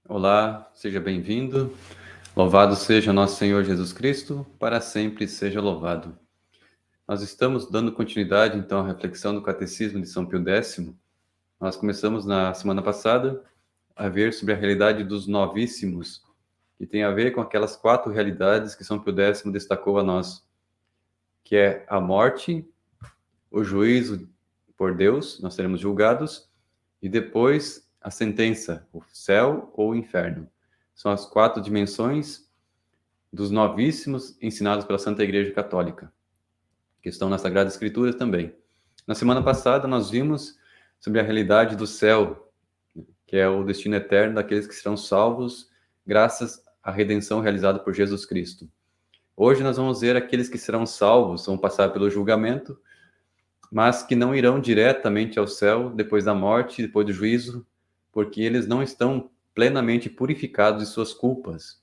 Olá, seja bem-vindo. Louvado seja nosso Senhor Jesus Cristo, para sempre seja louvado. Nós estamos dando continuidade, então, à reflexão do Catecismo de São Pio X. Nós começamos na semana passada a ver sobre a realidade dos novíssimos, que tem a ver com aquelas 4 realidades que São Pio X destacou a nós, que é a morte, o juízo por Deus, nós seremos julgados, e depois a sentença, o céu ou o inferno. São as 4 dimensões dos novíssimos ensinados pela Santa Igreja Católica, que estão na Sagrada Escritura também. Na semana passada nós vimos sobre a realidade do céu, que é o destino eterno daqueles que serão salvos graças à redenção realizada por Jesus Cristo. Hoje nós vamos ver aqueles que serão salvos, vão passar pelo julgamento, mas que não irão diretamente ao céu depois da morte, depois do juízo, porque eles não estão plenamente purificados de suas culpas.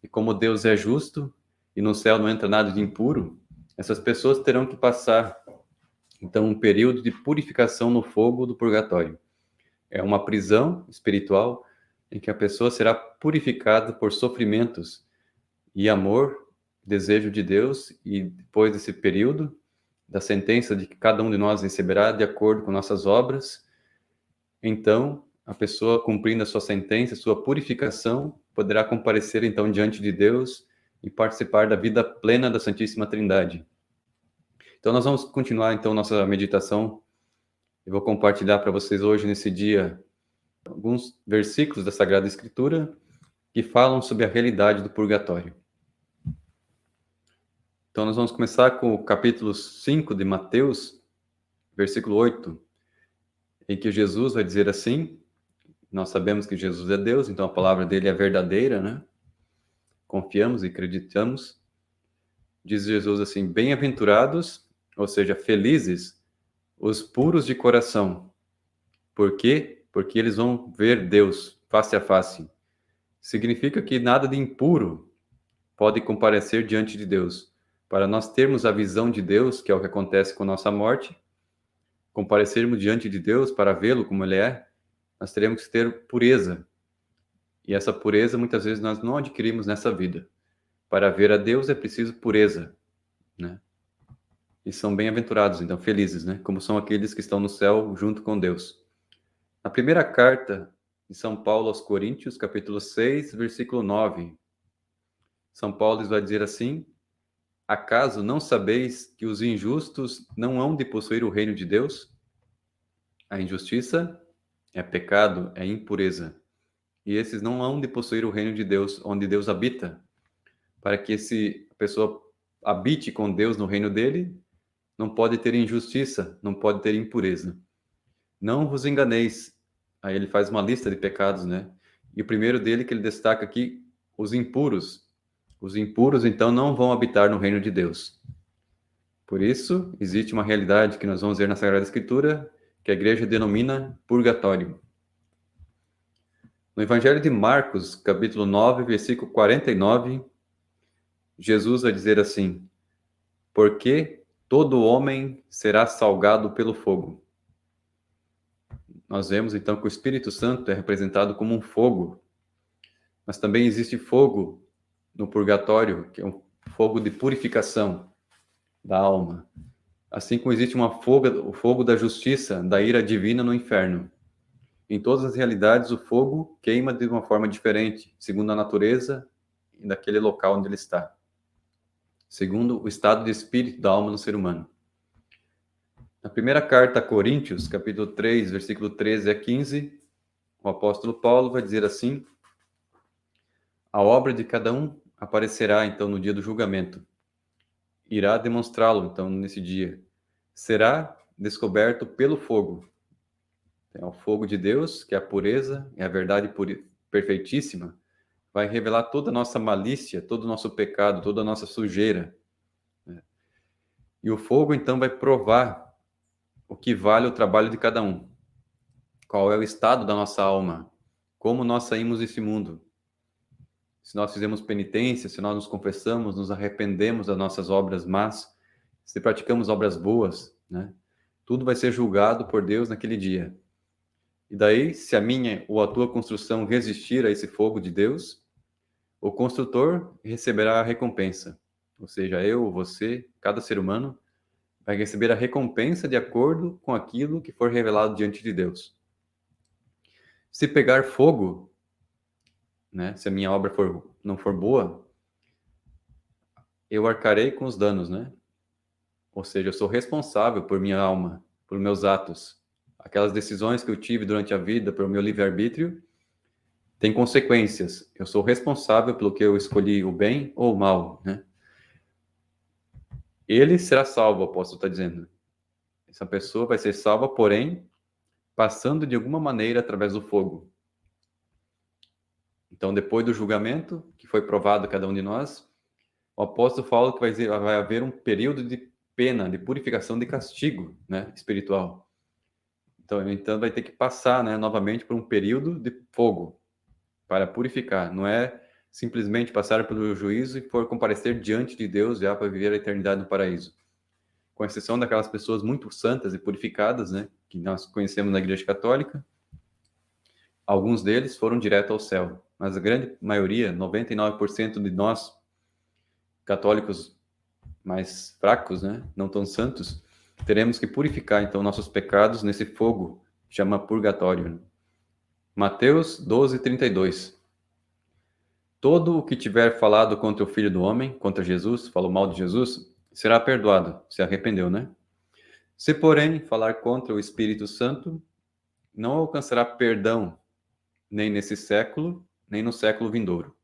E como Deus é justo e no céu não entra nada de impuro, essas pessoas terão que passar, então, um período de purificação no fogo do purgatório. É uma prisão espiritual em que a pessoa será purificada por sofrimentos e amor, desejo de Deus, e depois desse período, da sentença de que cada um de nós receberá de acordo com nossas obras, então, a pessoa cumprindo a sua sentença, sua purificação, poderá comparecer então diante de Deus e participar da vida plena da Santíssima Trindade. Então nós vamos continuar então nossa meditação. Eu vou compartilhar para vocês hoje nesse dia alguns versículos da Sagrada Escritura que falam sobre a realidade do purgatório. Então nós vamos começar com o capítulo 5 de Mateus, versículo 8, em que Jesus vai dizer assim: nós sabemos que Jesus é Deus, então a palavra dele é verdadeira, né? Confiamos e acreditamos. Diz Jesus assim: bem-aventurados, ou seja, felizes, os puros de coração. Por quê? Porque eles vão ver Deus face a face. Significa que nada de impuro pode comparecer diante de Deus. Para nós termos a visão de Deus, que é o que acontece com nossa morte, comparecermos diante de Deus para vê-lo como ele é, nós teremos que ter pureza. E essa pureza muitas vezes nós não adquirimos nessa vida. Para ver a Deus é preciso pureza, né? E são bem-aventurados, então felizes, né? Como são aqueles que estão no céu junto com Deus. Na primeira carta de São Paulo aos Coríntios, capítulo 6, versículo 9, São Paulo vai dizer assim: acaso não sabeis que os injustos não hão de possuir o reino de Deus? A injustiça é pecado, é impureza. E esses não hão de possuir o reino de Deus, onde Deus habita. Para que a pessoa habite com Deus no reino dele, não pode ter injustiça, não pode ter impureza. Não vos enganeis. Aí ele faz uma lista de pecados, né? E o primeiro dele que ele destaca aqui, os impuros. Os impuros, então, não vão habitar no reino de Deus. Por isso, existe uma realidade que nós vamos ver na Sagrada Escritura, que a igreja denomina purgatório. No Evangelho de Marcos, capítulo 9, versículo 49, Jesus vai dizer assim: porque todo homem será salgado pelo fogo. Nós vemos então que o Espírito Santo é representado como um fogo, mas também existe fogo no purgatório, que é um fogo de purificação da alma. Assim como existe o fogo da justiça, da ira divina no inferno. Em todas as realidades, o fogo queima de uma forma diferente, segundo a natureza e daquele local onde ele está, segundo o estado de espírito da alma no ser humano. Na primeira carta a Coríntios, capítulo 3, versículo 13 a 15, o apóstolo Paulo vai dizer assim: a obra de cada um aparecerá, então, no dia do julgamento. Irá demonstrá-lo, então, nesse dia. Será descoberto pelo fogo. É o fogo de Deus, que é a pureza, é a verdade perfeitíssima, vai revelar toda a nossa malícia, todo o nosso pecado, toda a nossa sujeira, né? E o fogo, então, vai provar o que vale o trabalho de cada um. Qual é o estado da nossa alma? Como nós saímos desse mundo? Se nós fizemos penitência, se nós nos confessamos, nos arrependemos das nossas obras más, se praticamos obras boas, né? Tudo vai ser julgado por Deus naquele dia. E daí, se a minha ou a tua construção resistir a esse fogo de Deus, o construtor receberá a recompensa. Ou seja, eu, você, cada ser humano vai receber a recompensa de acordo com aquilo que for revelado diante de Deus. Se pegar fogo, né, se a minha obra não for boa, eu arcarei com os danos, né? Ou seja, eu sou responsável por minha alma, por meus atos. Aquelas decisões que eu tive durante a vida, pelo meu livre-arbítrio, têm consequências. Eu sou responsável pelo que eu escolhi, o bem ou o mal, né? Ele será salvo, o apóstolo está dizendo. Essa pessoa vai ser salva, porém, passando de alguma maneira através do fogo. Então, depois do julgamento, que foi provado a cada um de nós, o apóstolo fala que vai haver um período de pena, de purificação, de castigo, né, espiritual. Então vai ter que passar, né, novamente por um período de fogo para purificar. Não é simplesmente passar pelo juízo e for comparecer diante de Deus já para viver a eternidade no paraíso. Com exceção daquelas pessoas muito santas e purificadas, né, que nós conhecemos na Igreja Católica, alguns deles foram direto ao céu, mas a grande maioria, 99% de nós católicos mais fracos, né, não tão santos, teremos que purificar então nossos pecados nesse fogo que chama purgatório. Né? Mateus 12:32. Todo o que tiver falado contra o Filho do Homem, contra Jesus, falou mal de Jesus, será perdoado, se arrependeu, né? Se, porém, falar contra o Espírito Santo, não alcançará perdão nem nesse século, nem no século vindouro.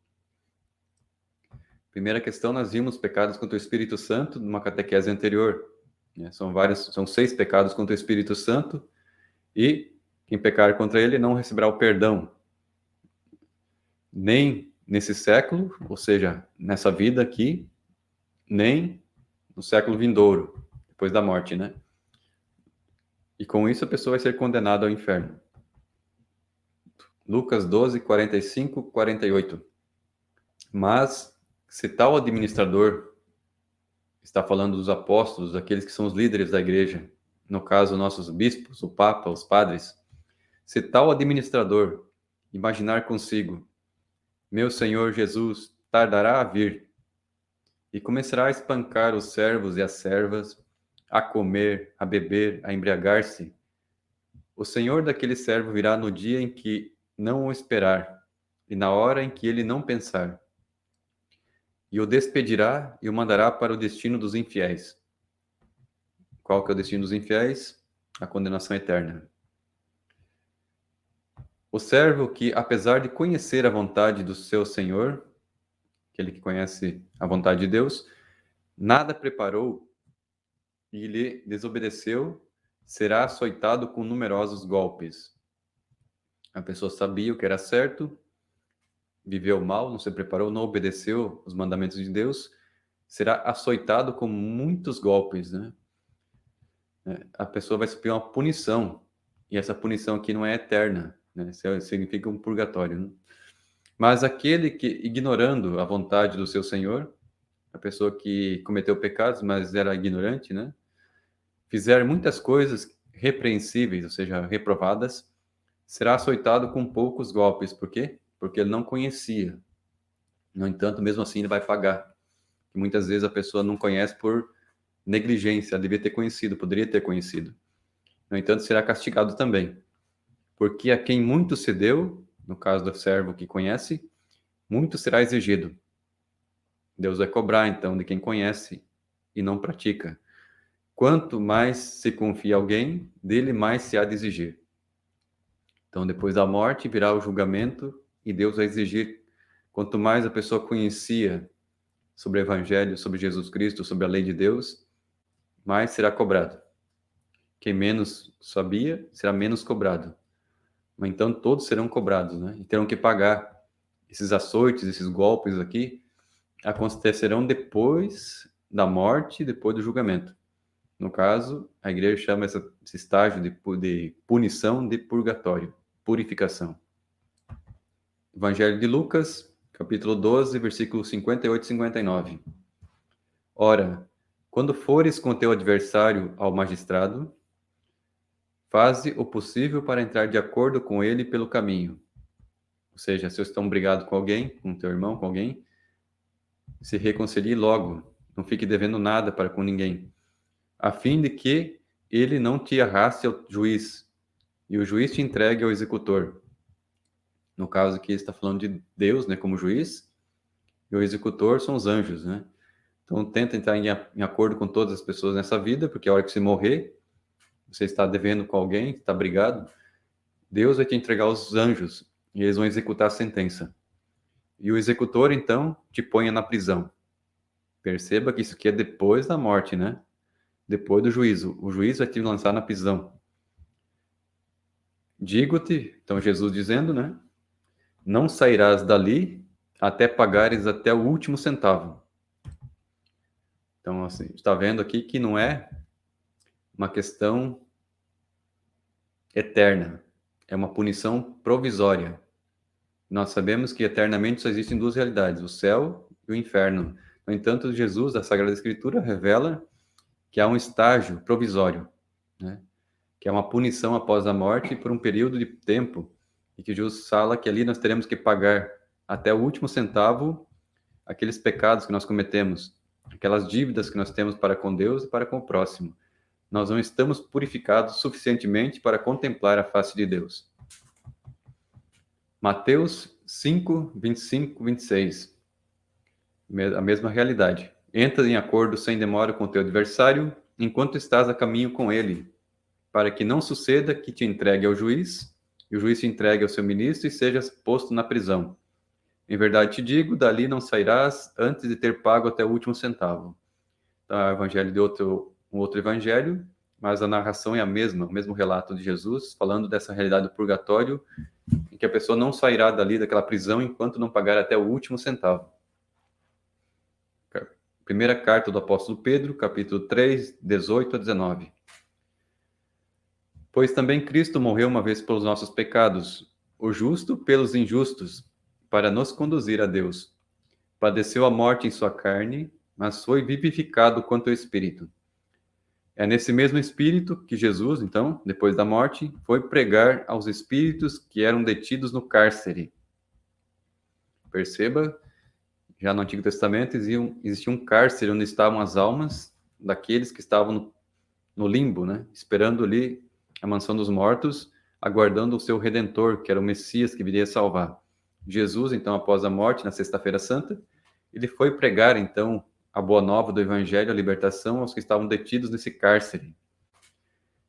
Primeira questão, nós vimos pecados contra o Espírito Santo numa catequese anterior. Né? São 6 pecados contra o Espírito Santo e quem pecar contra ele não receberá o perdão. Nem nesse século, ou seja, nessa vida aqui, nem no século vindouro, depois da morte, né? E com isso a pessoa vai ser condenada ao inferno. Lucas 12, 45, 48. Mas, se tal administrador está falando dos apóstolos, aqueles que são os líderes da igreja, no caso, nossos bispos, o Papa, os padres, se tal administrador imaginar consigo, meu Senhor Jesus tardará a vir, e começará a espancar os servos e as servas, a comer, a beber, a embriagar-se, o Senhor daquele servo virá no dia em que não o esperar, e na hora em que ele não pensar, e o despedirá e o mandará para o destino dos infiéis. Qual que é o destino dos infiéis? A condenação eterna. O servo que, apesar de conhecer a vontade do seu Senhor, aquele que conhece a vontade de Deus, nada preparou e lhe desobedeceu, será açoitado com numerosos golpes. A pessoa sabia o que era certo, viveu mal, não se preparou, não obedeceu os mandamentos de Deus, será açoitado com muitos golpes, né? A pessoa vai sofrer uma punição, e essa punição aqui não é eterna, né? Significa um purgatório, né? Mas aquele que, ignorando a vontade do seu Senhor, a pessoa que cometeu pecados, mas era ignorante, né? Fizer muitas coisas repreensíveis, ou seja, reprovadas, será açoitado com poucos golpes. Por quê? Porque ele não conhecia. No entanto, mesmo assim, ele vai pagar. E muitas vezes a pessoa não conhece por negligência, ela devia ter conhecido, poderia ter conhecido. No entanto, será castigado também. Porque a quem muito se deu, no caso do servo que conhece, muito será exigido. Deus vai cobrar, então, de quem conhece e não pratica. Quanto mais se confia alguém, dele mais se há de exigir. Então, depois da morte, virá o julgamento e Deus vai exigir. Quanto mais a pessoa conhecia sobre o Evangelho, sobre Jesus Cristo, sobre a lei de Deus, mais será cobrado. Quem menos sabia, será menos cobrado. Mas então todos serão cobrados, né? E terão que pagar. Esses açoites, esses golpes aqui, acontecerão depois da morte, depois do julgamento. No caso, a igreja chama esse estágio de punição de purgatório, purificação. Evangelho de Lucas, capítulo 12, versículos 58 e 59. Ora, quando fores com teu adversário ao magistrado, faze o possível para entrar de acordo com ele pelo caminho. Ou seja, se você está brigado com alguém, com teu irmão, com alguém, se reconcilie logo, não fique devendo nada para com ninguém, a fim de que ele não te arraste ao juiz, e o juiz te entregue ao executor. No caso aqui está falando de Deus, né, como juiz, e o executor são os anjos, né? Então tenta entrar em acordo com todas as pessoas nessa vida, porque a hora que você morrer, você está devendo com alguém, está brigado, Deus vai te entregar aos anjos, e eles vão executar a sentença. E o executor, então, te ponha na prisão. Perceba que isso aqui é depois da morte, né? Depois do juízo. O juiz vai te lançar na prisão. Digo-te, então Jesus dizendo, né? Não sairás dali até pagares até o último centavo. Então, assim, está vendo aqui que não é uma questão eterna. É uma punição provisória. Nós sabemos que eternamente só existem duas realidades, o céu e o inferno. No entanto, Jesus, da Sagrada Escritura, revela que há um estágio provisório, né? Que é uma punição após a morte por um período de tempo, e que Jesus fala que ali nós teremos que pagar até o último centavo aqueles pecados que nós cometemos, aquelas dívidas que nós temos para com Deus e para com o próximo. Nós não estamos purificados suficientemente para contemplar a face de Deus. Mateus 5, 25, 26. A mesma realidade. Entra em acordo sem demora com o teu adversário, enquanto estás a caminho com ele, para que não suceda que te entregue ao juiz, e o juiz te entregue ao seu ministro e sejas posto na prisão. Em verdade te digo, dali não sairás antes de ter pago até o último centavo. Tá, o evangelho de um outro evangelho, mas a narração é a mesma, o mesmo relato de Jesus, falando dessa realidade do purgatório, em que a pessoa não sairá dali daquela prisão enquanto não pagar até o último centavo. Primeira carta do apóstolo Pedro, capítulo 3, 18 a 19. Pois também Cristo morreu uma vez pelos nossos pecados, o justo pelos injustos, para nos conduzir a Deus. Padeceu a morte em sua carne, mas foi vivificado quanto ao Espírito. É nesse mesmo Espírito que Jesus, então, depois da morte, foi pregar aos espíritos que eram detidos no cárcere. Perceba, já no Antigo Testamento existia um cárcere onde estavam as almas daqueles que estavam no limbo, né? Esperando ali a mansão dos mortos, aguardando o seu Redentor, que era o Messias que viria salvar. Jesus, então, após a morte, na Sexta-feira Santa, ele foi pregar, então, a boa nova do Evangelho, a libertação aos que estavam detidos nesse cárcere.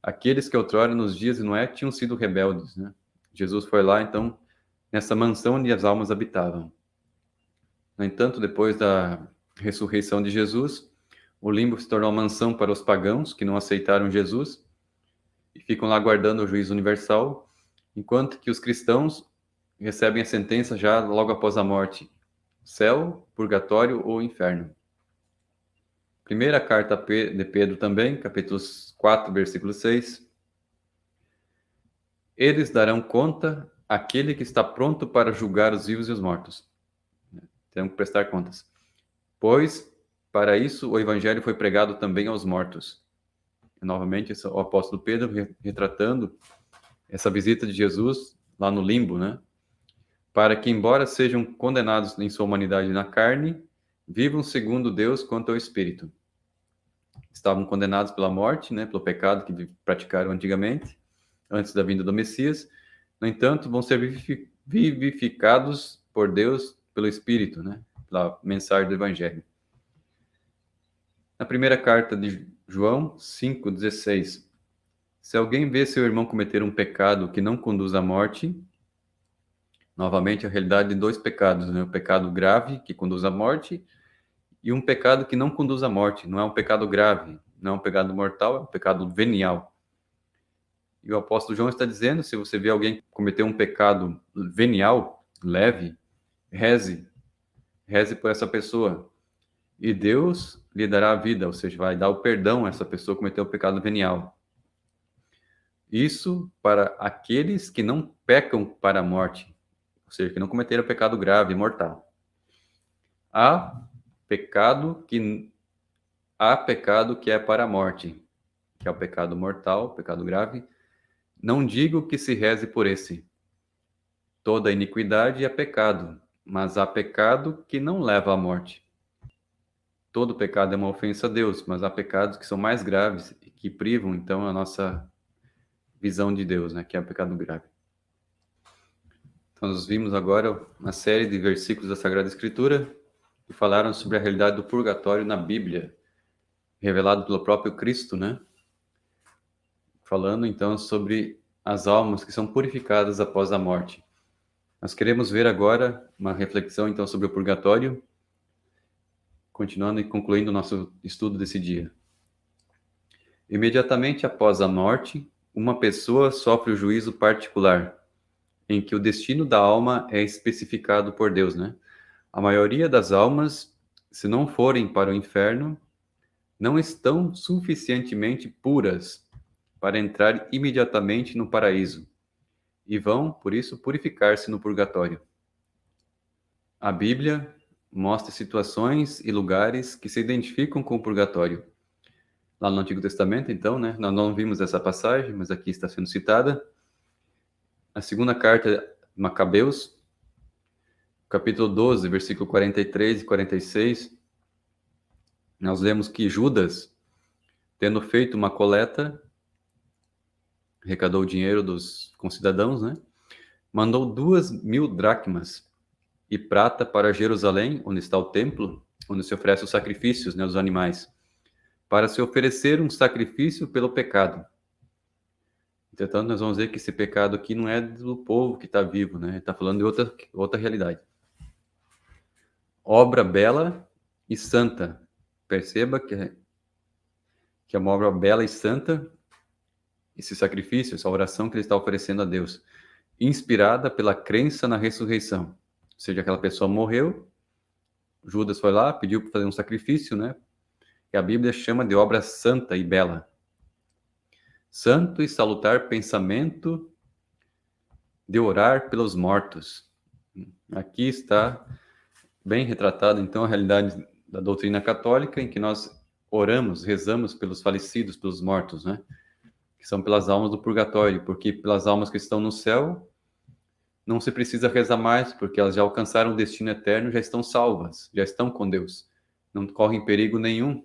Aqueles que outrora, nos dias de Noé, tinham sido rebeldes, né? Jesus foi lá, então, nessa mansão onde as almas habitavam. No entanto, depois da ressurreição de Jesus, o limbo se tornou uma mansão para os pagãos que não aceitaram Jesus e ficam lá aguardando o juízo universal, enquanto que os cristãos recebem a sentença já logo após a morte: céu, purgatório ou inferno. Primeira carta de Pedro também, capítulo 4, versículo 6. Eles darão conta àquele que está pronto para julgar os vivos e os mortos. Terão que prestar contas. Pois, para isso, o evangelho foi pregado também aos mortos. Novamente, o apóstolo Pedro retratando essa visita de Jesus lá no limbo, né? Para que, embora sejam condenados em sua humanidade na carne, vivam segundo Deus quanto ao Espírito. Estavam condenados pela morte, né? Pelo pecado que praticaram antigamente, antes da vinda do Messias. No entanto, vão ser vivificados por Deus pelo Espírito, né? Pela mensagem do Evangelho. Na primeira carta de João 5,16. Se alguém vê seu irmão cometer um pecado que não conduz à morte, novamente a realidade de dois pecados, né? O pecado grave, que conduz à morte, e um pecado que não conduz à morte. Não é um pecado grave, não é um pecado mortal, é um pecado venial. E o apóstolo João está dizendo, se você vê alguém cometer um pecado venial, leve, reze por essa pessoa. E Deus lhe dará a vida, ou seja, vai dar o perdão a essa pessoa que cometeu o pecado venial. Isso para aqueles que não pecam para a morte, ou seja, que não cometeram pecado grave e mortal. Há pecado que é para a morte, que é o pecado mortal, pecado grave, não digo que se reze por esse. Toda iniquidade é pecado, mas há pecado que não leva à morte. Todo pecado é uma ofensa a Deus, mas há pecados que são mais graves e que privam, então, a nossa visão de Deus, né? Que é o pecado grave. Então, nós vimos agora uma série de versículos da Sagrada Escritura que falaram sobre a realidade do purgatório na Bíblia, revelado pelo próprio Cristo, né? Falando, então, sobre as almas que são purificadas após a morte. Nós queremos ver agora uma reflexão, então, sobre o purgatório, continuando e concluindo o nosso estudo desse dia. Imediatamente após a morte, uma pessoa sofre o juízo particular, em que o destino da alma é especificado por Deus, né? A maioria das almas, se não forem para o inferno, não estão suficientemente puras para entrar imediatamente no paraíso e vão, por isso, purificar-se no purgatório. A Bíblia mostra situações e lugares que se identificam com o purgatório. Lá no Antigo Testamento, então, né, nós não vimos essa passagem, mas aqui está sendo citada. A segunda carta de Macabeus, capítulo 12, versículo 43 e 46, nós lemos que Judas, tendo feito uma coleta, arrecadou o dinheiro dos concidadãos, né, mandou 2.000 dracmas e prata para Jerusalém, onde está o templo, onde se oferece os sacrifícios, né, dos animais, para se oferecer um sacrifício pelo pecado. Entretanto, nós vamos ver que esse pecado aqui não é do povo que está vivo, né? Está falando de outra realidade. Obra bela e santa. Perceba que é uma obra bela e santa, esse sacrifício, essa oração que ele está oferecendo a Deus, inspirada pela crença na ressurreição. Ou seja, aquela pessoa morreu, Judas foi lá, pediu para fazer um sacrifício, né? Que a Bíblia chama de obra santa e bela. Santo e salutar pensamento de orar pelos mortos. Aqui está bem retratado, então, a realidade da doutrina católica, em que nós oramos, rezamos pelos falecidos, pelos mortos, né? Que são pelas almas do purgatório, porque pelas almas que estão no céu, não se precisa rezar mais, porque elas já alcançaram o destino eterno, já estão salvas, já estão com Deus. Não correm perigo nenhum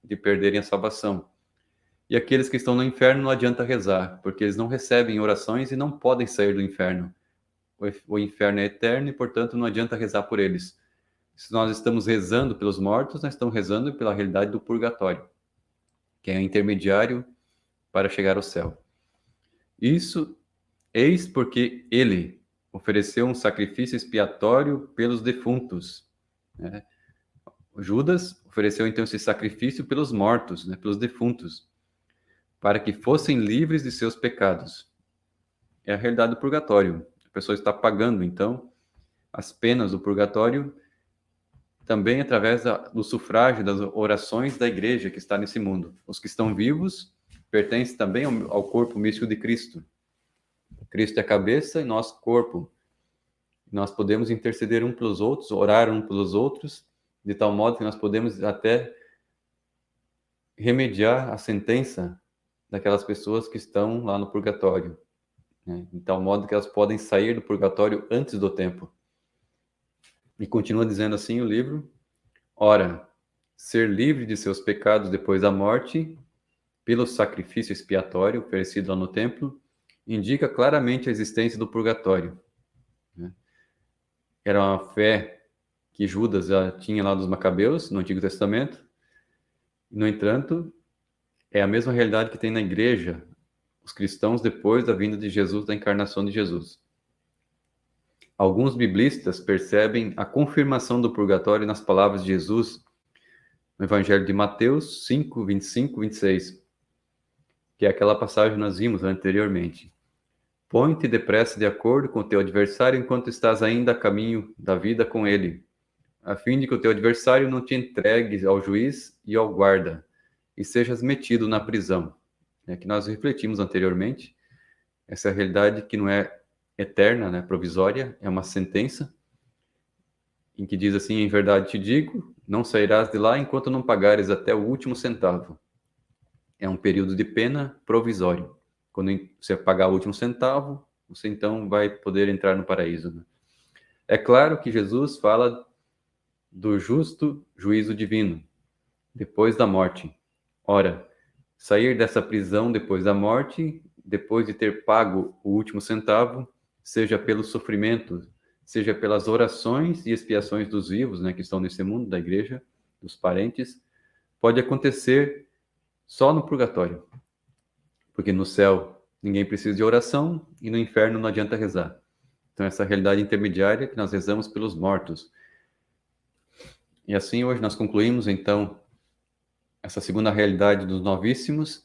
de perderem a salvação. E aqueles que estão no inferno não adianta rezar, porque eles não recebem orações e não podem sair do inferno. O inferno é eterno e, portanto, não adianta rezar por eles. Se nós estamos rezando pelos mortos, nós estamos rezando pela realidade do purgatório, que é o intermediário para chegar ao céu. Isso, eis porque ele ofereceu um sacrifício expiatório pelos defuntos, né? Judas ofereceu, então, esse sacrifício pelos mortos, né? Pelos defuntos, para que fossem livres de seus pecados. É a realidade do purgatório. A pessoa está pagando, então, as penas do purgatório também através do sufrágio das orações da igreja que está nesse mundo. Os que estão vivos pertencem também ao corpo místico de Cristo. Cristo é a cabeça e nós corpo. Nós podemos interceder um pelos outros, orar um pelos outros, de tal modo que nós podemos até remediar a sentença daquelas pessoas que estão lá no purgatório, né? De tal modo que elas podem sair do purgatório antes do tempo. E continua dizendo assim o livro: ora, ser livre de seus pecados depois da morte, pelo sacrifício expiatório oferecido lá no templo, indica claramente a existência do purgatório, né? Era uma fé que Judas já tinha lá dos Macabeus, no Antigo Testamento. No entanto, é a mesma realidade que tem na igreja, os cristãos depois da vinda de Jesus, da encarnação de Jesus. Alguns biblistas percebem a confirmação do purgatório nas palavras de Jesus no Evangelho de Mateus 5, 25, 26, que é aquela passagem que nós vimos anteriormente. Põe-te depressa de acordo com o teu adversário enquanto estás ainda a caminho da vida com ele, a fim de que o teu adversário não te entregue ao juiz e ao guarda, e sejas metido na prisão. É que nós refletimos anteriormente, essa realidade que não é eterna, né, provisória, é uma sentença, em que diz assim: em verdade te digo, não sairás de lá enquanto não pagares até o último centavo. É um período de pena provisório. Quando você pagar o último centavo, você então vai poder entrar no paraíso, né? É claro que Jesus fala do justo juízo divino, depois da morte. Ora, sair dessa prisão depois da morte, depois de ter pago o último centavo, seja pelo sofrimento, seja pelas orações e expiações dos vivos, né, que estão nesse mundo da igreja, dos parentes, pode acontecer só no purgatório. Porque no céu ninguém precisa de oração e no inferno não adianta rezar. Então, essa realidade intermediária que nós rezamos pelos mortos. E assim, hoje nós concluímos, então, essa segunda realidade dos novíssimos,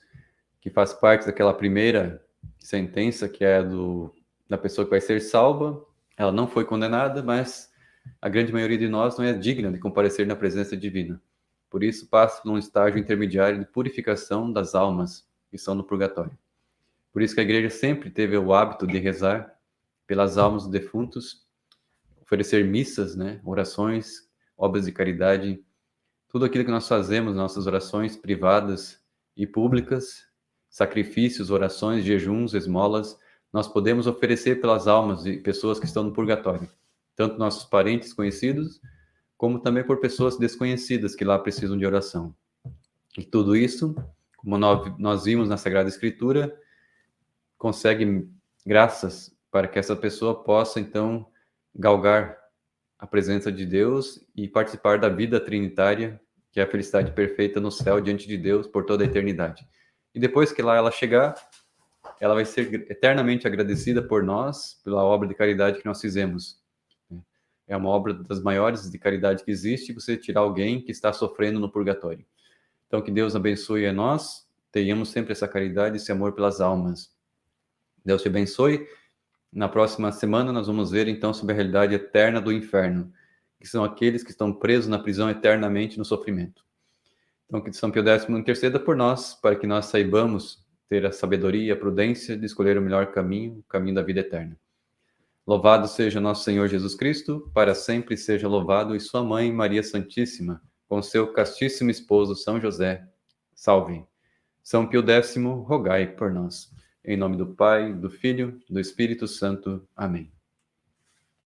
que faz parte daquela primeira sentença, que é da pessoa que vai ser salva. Ela não foi condenada, mas a grande maioria de nós não é digna de comparecer na presença divina. Por isso, passa por um estágio intermediário de purificação das almas que estão no purgatório. Por isso que a igreja sempre teve o hábito de rezar pelas almas dos defuntos, oferecer missas, né, orações, obras de caridade, tudo aquilo que nós fazemos, nossas orações privadas e públicas, sacrifícios, orações, jejuns, esmolas, nós podemos oferecer pelas almas de pessoas que estão no purgatório, tanto nossos parentes conhecidos, como também por pessoas desconhecidas que lá precisam de oração. E tudo isso, como nós vimos na Sagrada Escritura, consegue graças para que essa pessoa possa, então, galgar a presença de Deus e participar da vida trinitária, que é a felicidade perfeita no céu diante de Deus por toda a eternidade. E depois que lá ela chegar, ela vai ser eternamente agradecida por nós, pela obra de caridade que nós fizemos. É uma obra das maiores de caridade que existe, você tirar alguém que está sofrendo no purgatório. Então, que Deus abençoe a nós, tenhamos sempre essa caridade e esse amor pelas almas. Deus te abençoe. Na próxima semana nós vamos ver então sobre a realidade eterna do inferno, que são aqueles que estão presos na prisão eternamente no sofrimento. Então que São Pio X interceda por nós, para que nós saibamos ter a sabedoria e a prudência de escolher o melhor caminho, o caminho da vida eterna. Louvado seja nosso Senhor Jesus Cristo, para sempre seja louvado, e sua mãe Maria Santíssima, com seu castíssimo esposo São José. Salve. São Pio X, rogai por nós. Em nome do Pai, do Filho, do Espírito Santo. Amém.